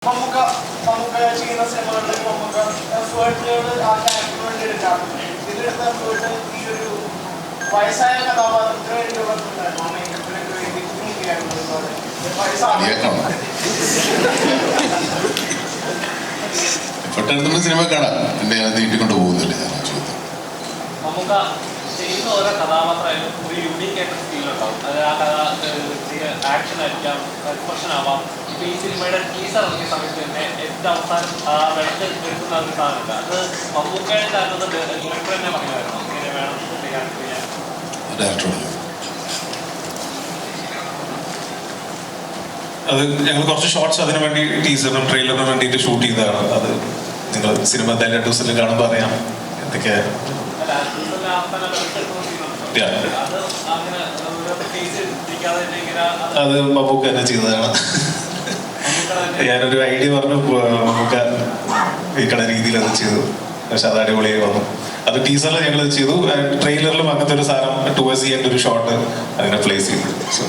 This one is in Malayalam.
നമുക്ക് ചെയ്യുന്ന സിനിമകളിൽ നമുക്ക് എഫേർട്ടുകൾ ആ ക്യാരക്ടറിന് വേണ്ടി എടുക്കാറുണ്ട്. ഇതിലെടുത്ത എഫേർട്ട് ഈ ഒരു വയസ്സായ കഥാപാത്രത്തിന് വേണ്ടി ഉള്ളതുണ്ടായിരുന്നു. ആ മേക്കപ്പിനൊക്കെ വേണ്ടി പെട്ടെന്ന് സിനിമ കാണാം. എന്റെ നീട്ടിക്കൊണ്ട് പോകുന്നില്ല. നമുക്ക് ചെയ്യുന്ന ഓരോ കഥാപാത്രമായാലും ഒരു യൂണീക്ക് ആയിട്ട് ഫീൽ ഉണ്ടാവും. അത് ആ കഥ ആക്ഷൻ ആയിരിക്കാം, എക്സ്പ്രഷൻ ആവാം. ഇപ്പൊ ഈ സിനിമയുടെ ടീസർ ഇറങ്ങിയ സമയത്ത് തന്നെ ഏറ്റവും അവസാനം ആ വെള്ളത്തിൽ എടുക്കുന്ന ഒരു സാധനമുണ്ട്. അത് മമ്മൂക്കയുടെ ആകുന്നത് ഡയറക്ടർ തന്നെ പറയുമായിരുന്നു, ഇങ്ങനെ വേണം ചെയ്യാൻ. അത് ഞങ്ങൾ കുറച്ച് ഷോർട്സ് അതിനു വേണ്ടി ടീസറിനും ട്രെയിലറിനും വേണ്ടിയിട്ട് ഷൂട്ട് ചെയ്തതാണ്. അത് നിങ്ങൾ സിനിമ എന്തായാലും 2 ദിവസത്തിൽ കാണുമ്പോൾ അറിയാം എന്തൊക്കെയായിരുന്നു. അത് മമ്മൂക്ക തന്നെ ചെയ്തതാണ്. ഞാനൊരു ഐഡിയ പറഞ്ഞു, മമ്മൂക്ക ഇക്കണ രീതിയിൽ അത് ചെയ്തു. പക്ഷെ അത് അടിപൊളിയായി വന്നു. അത് ടീസറിൽ ഞങ്ങൾ ചെയ്തു. ട്രെയിലറിലും അങ്ങനത്തെ ഒരു സാധനം ടുവേഴ്സ് ചെയ്യേണ്ട ഒരു ഷോട്ട് അതിനെ പ്ലേസ് ചെയ്തു. സോ